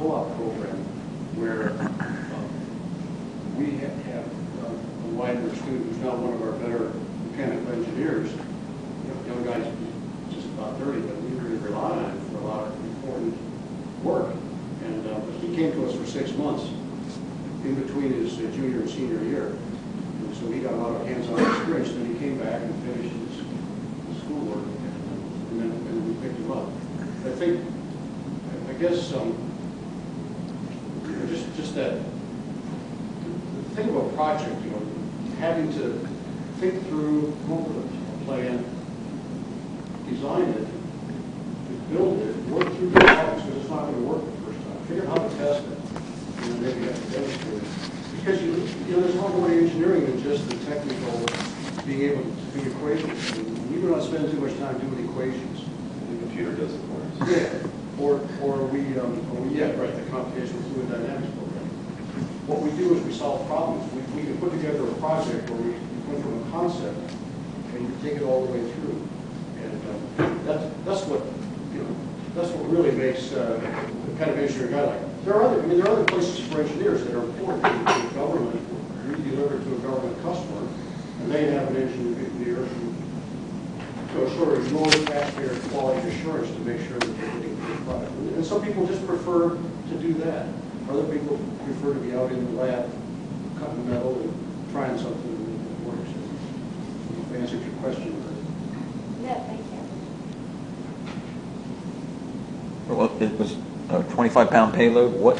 co-op program where we have a Widener student who's now one of our better mechanical engineers. Young guy's just about 30, but we really rely on him for a lot of important work. And he came to us for 6 months in between his junior and senior year. And so he got a lot of hands-on experience. Then he came back and finished his schoolwork, and then we picked him up. I think, I guess, just that the thing about a project, having to think through, come up with a plan, design it, build it, work through the problems, because it's not going to work the first time. Figure out how to test it, and then maybe you have to demonstrate it. Because there's a lot more engineering than just the technical being able to do equations. And you do not spend too much time doing equations. The computer does it for us. Yeah. Or the computational fluid dynamics program. What we do is we solve problems. We can put together a project where we went from a concept and we take it all the way through. And that's what really makes the kind of engineering guy like. There are other places for engineers that are important. The government, we deliver to a government customer, and they have an engineer who sort of ignores taxpayer quality assurance to make sure that they're getting a good product. And some people just prefer to do that. Other people prefer to be out in the lab, cutting metal and trying something that works. I answered your question. Yeah, thank you. Well, it was a 25-pound payload. What?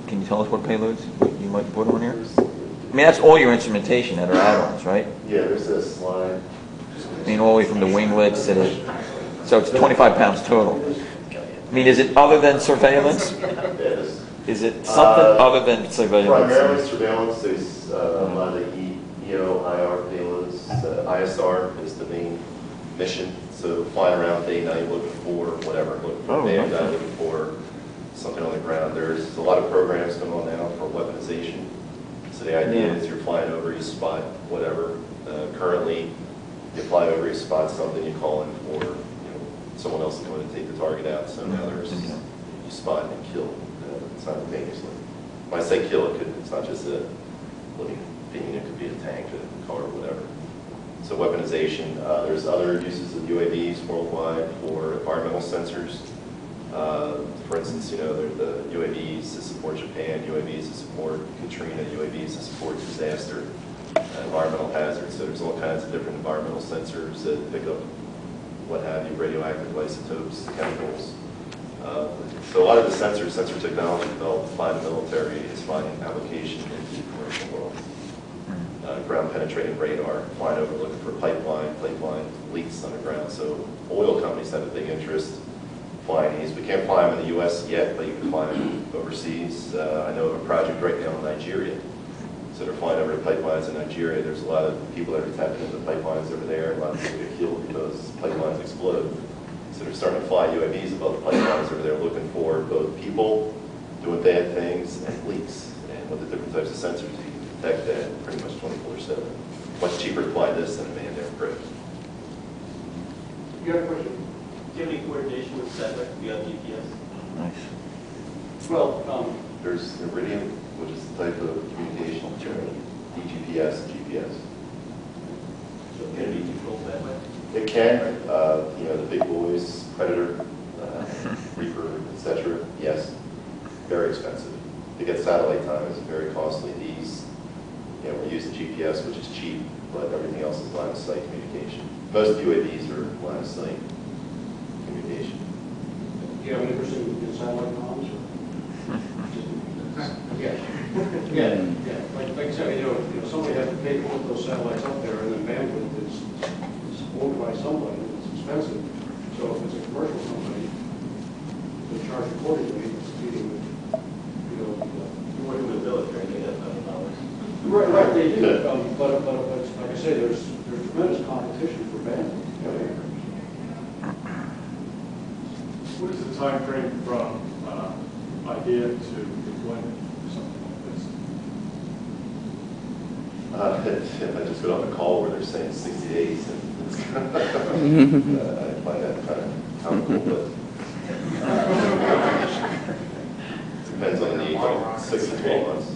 Can you tell us what payloads you might put on here? I mean, that's all your instrumentation that are add-ons, right? Yeah, there's a slide. I mean, all the way from the winglets to the... So it's 25 pounds total. I mean, is it other than surveillance? Yes. Is it something other than surveillance? Primarily surveillance. There's a lot of the EO, IR payloads. ISR is the main mission. So flying around day and night looking for whatever, looking for bad guy, looking for something on the ground. There's a lot of programs going on now for weaponization. So the idea is you're flying over, you spot whatever. Currently, you fly over, you spot something, you call in for someone else is going to take the target out. So now there's you spot and kill simultaneously. When I say kill, it's not just a living being. It could be a tank, a car, whatever. So weaponization. There's other uses of UAVs worldwide for environmental sensors. For instance, there's the UAVs to support Japan, UAVs to support Katrina, UAVs to support disaster, environmental hazards. So there's all kinds of different environmental sensors that pick up what have you, radioactive isotopes, chemicals. So a lot of the sensor technology developed by the military is finding application in the commercial world. Ground penetrating radar, flying over looking for pipeline leaks underground. So oil companies have a big interest flying these. We can't fly them in the U.S. yet, but you can fly them overseas. I know of a project right now in Nigeria. So they're flying over the pipelines in Nigeria. There's a lot of people that are tapping into the pipelines over there. A lot of people get killed because pipelines explode. So they're starting to fly UAVs above the pipelines over there looking for both people doing bad things and leaks. And with the different types of sensors, you can detect that pretty much 24/7. Much cheaper to fly this than a manned aircraft. You have a question? Do you have any coordination with satellite beyond GPS? Nice. Well, There's Iridium, which is the type of communication between DGPS and GPS. So can it be controlled that way? It can, the big boys, Predator, Reaper, etc. Yes, very expensive. To get satellite time is very costly. These, we're using GPS, which is cheap, but everything else is line of sight communication. Most UAVs are line of sight communication. do you have an interest in satellite comms? Yeah. Like I said, somebody has to pay to put those satellites up there, and then bandwidth is owned by somebody. It's expensive. So if it's a commercial company, they charge accordingly. It's dealing with, You're working with the military, they have $1,000. Right, they do. But like I say, there's tremendous competition for bandwidth. What is the time frame from idea to deployment for something like this? If I just got on a call where they're saying 60 days, and it's I find that kind of comical, but from 6 to 12 months.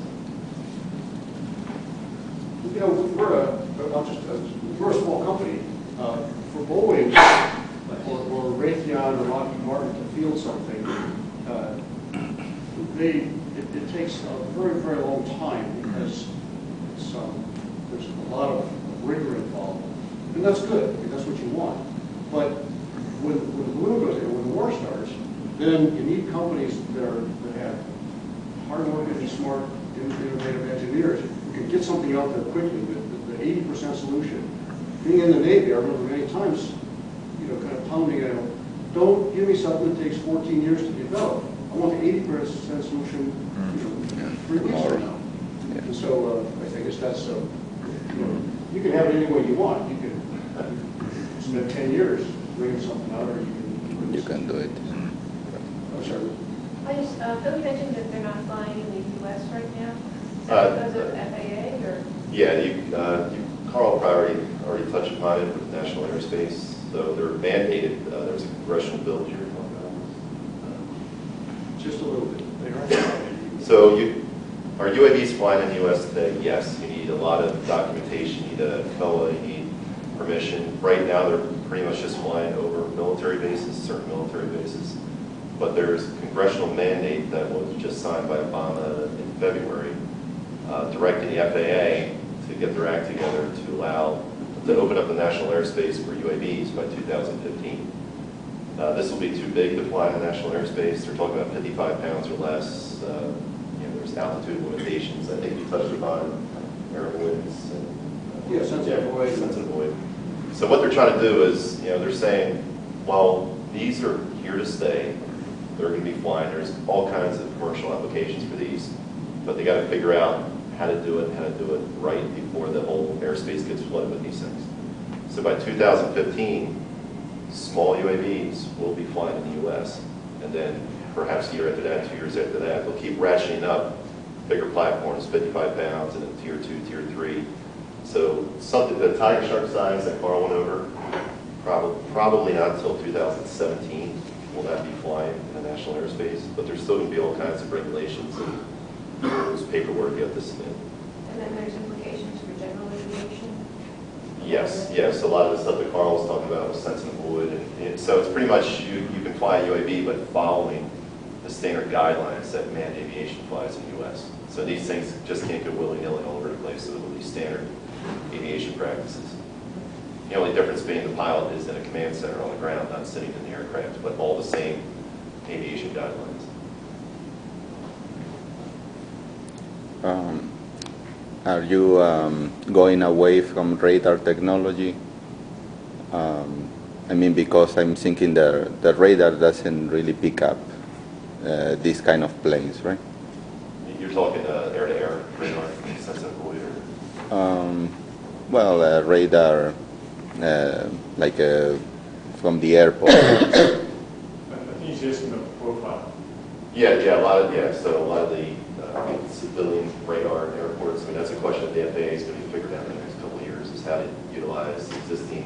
You know, we're a small company. For Boeing or Raytheon or Lockheed Martin to field something, it takes a very, very long time because there's a lot of rigor involved. And that's good, because that's what you want. But when the balloon goes in, when the war starts, then you need companies that have hard-working, smart, innovative engineers who can get something out there quickly. The 80% solution. Being in the Navy, I remember many times, kind of pounding it. Don't give me something that takes 14 years to develop. I want the 80% solution, 3 weeks from now. Yeah. And so I guess that's, you can have it any way you want. You can spend 10 years bringing something out, or You can do it. I'm sorry. Phil, you mentioned that they're not flying in the U.S. right now. Is Uh, that because of FAA or? Yeah, Carl probably already touched upon it with National Airspace. So they're mandated, there's a congressional bill here. Just a little bit. So are UAVs flying in the U.S. today? Yes. You need a lot of documentation, you need a FOA, you need permission. Right now, they're pretty much just flying over military bases, certain military bases. But there's a congressional mandate that was just signed by Obama in February, directing the FAA to get their act together to open up the national airspace for UAVs by 2015. This will be too big to fly in the national airspace. They're talking about 55 pounds or less. There's altitude limitations. I think you touched upon airwinds. Yeah, sensitive void. Sensitive void. So what they're trying to do is, they're saying, well, these are here to stay. They're going to be flying. There's all kinds of commercial applications for these, but they got to figure out how to do it right before the whole airspace gets flooded with these things. So by 2015, small UAVs will be flying in the U.S. And then perhaps a year after that, 2 years after that, they'll keep ratcheting up bigger platforms, 55 pounds, and then tier 2, tier 3. So something, the Tiger Shark size that Carl went over, probably not until 2017 will that be flying in the national airspace, but there's still going to be all kinds of regulations and rules, paperwork you have to submit. And then there's implications for general aviation? Yes. A lot of the stuff that Carl was talking about was sensitive wood. And so it's pretty much you can fly a UAV, but following the standard guidelines that manned aviation flies in the U.S. So these things just can't go willy-nilly all over the place. So it will be standard aviation practices. The only difference being the pilot is in a command center on the ground, not sitting in the aircraft, but all the same aviation guidelines. Are you going away from radar technology? I mean, because I'm thinking the radar doesn't really pick up these kind of planes, right? You're talking air-to-air radar, sensitive void, or? Radar like from the airport. I think he's asking about the profile. So a lot of the civilian radar in airports, I mean, that's a question that the FAA is going to be figuring out in the next couple of years, is how to utilize existing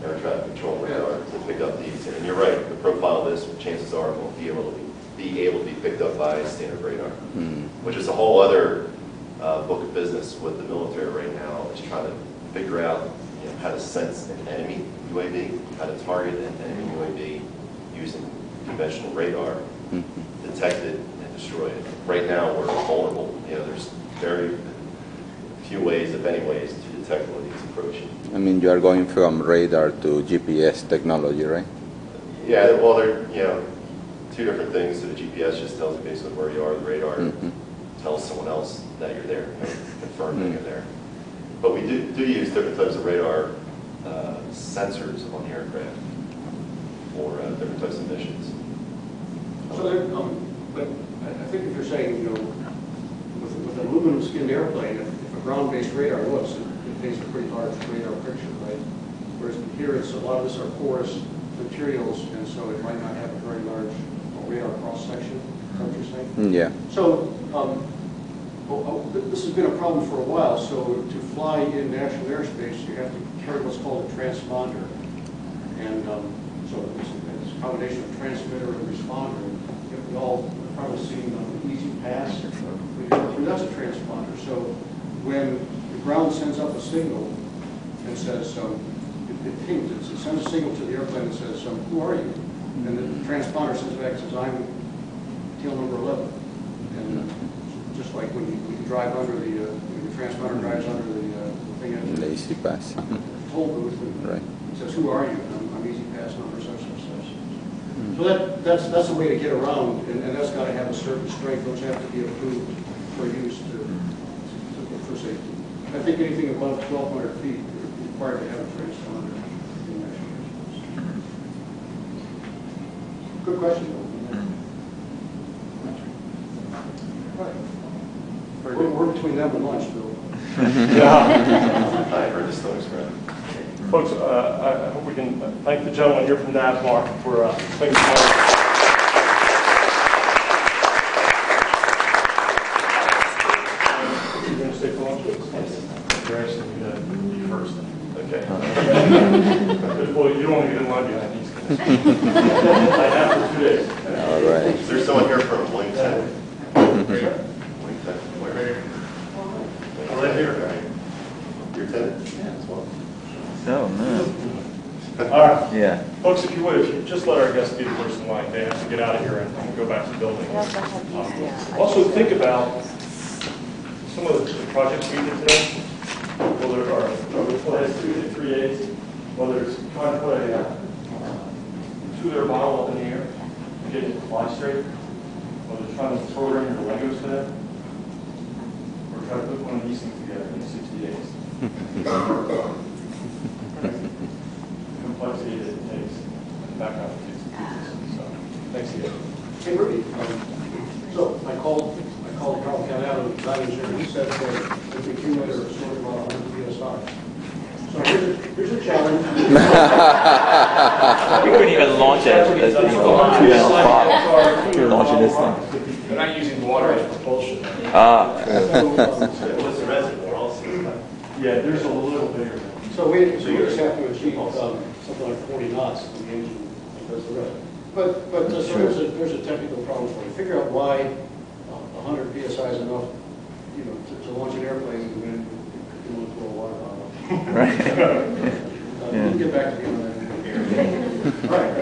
air traffic control radar to pick up these. And you're right, the profile of this, chances are, won't be able to be picked up by standard radar, which is a whole other book of business with the military right now, is trying to figure out how to sense an enemy UAV, how to target an enemy UAV using conventional radar, detect it and destroy it. Right now we're vulnerable. There's very few ways, if any ways, to detect one of these approaching. I mean, you are going from radar to GPS technology, right? Yeah, well, they're two different things. So the GPS just tells you basically where you are. The radar tells someone else that you're there, confirm that you're there. But we do use different types of radar sensors on the aircraft for different types of missions. So but I think if you're saying, with an aluminum-skinned airplane, if a ground-based radar looks, it paints a pretty large radar picture, right? Whereas here, a lot of this are porous materials, and so it might not have a very large radar cross-section. Is that what you're saying? Yeah. So this has been a problem for a while. So to fly in national airspace, you have to carry what's called a transponder, and so it's a combination of transmitter and responder. You've all probably seen Easy Pass transponder. So when the ground sends up a signal and says, it pings, it sends a signal to the airplane that says, who are you? And the transponder sends back and says, I'm tail number 11. And just like when you drive under when the transponder drives under the thing at the Lazy pass. toll booth, and Right. it says, who are you? And I'm easy pass number such, such, such. So that's a way to get around, and that's got to have a certain strength. Those have to be approved for use for safety. I think anything above 1,200 feet is required to have a transponder in national airspace. Good question, though. We're between them and lunch, Bill. I heard this story, right? Folks, I hope we can thank the gentleman here from Navmar for thanking us. You're going to stay for lunch with us? You're asking me to you first. Okay. Well, you don't want to get in line behind these guys. I have for 2 days. All right. Is there someone here from Wington? Wington, where? Right here. Your tenant? Yeah, as well. Oh, no. All right. Yeah. Folks, if you would, if you just let our guests be the first in line, they have to get out of here and go back to the building. Also, think about some of the projects we did today. Well, there are 3 A's. Whether it's trying to put a 2-liter bottle up in the air and get it to fly straight, whether it's trying to program your Legos today, or try to put one of these things together in 60 days. Complexity that it takes, and back out it takes the pieces. So, thanks again. Hey, Rudy, so I called Carl Canal, the design engineer, he said that the accumulator is sort of about 100 PSI. So here's a challenge. You couldn't even launch it as you're launching this thing. They're not using water as propulsion. What's the reservoir also? Yeah, there's a little bigger. So we just have to achieve something like 40 knots in the engine does the rest. But so there's a technical problem for you. Figure out why 100 PSI is enough, to launch an airplane when you want to throw a water bottle. Right. We'll get back to you on that. All right.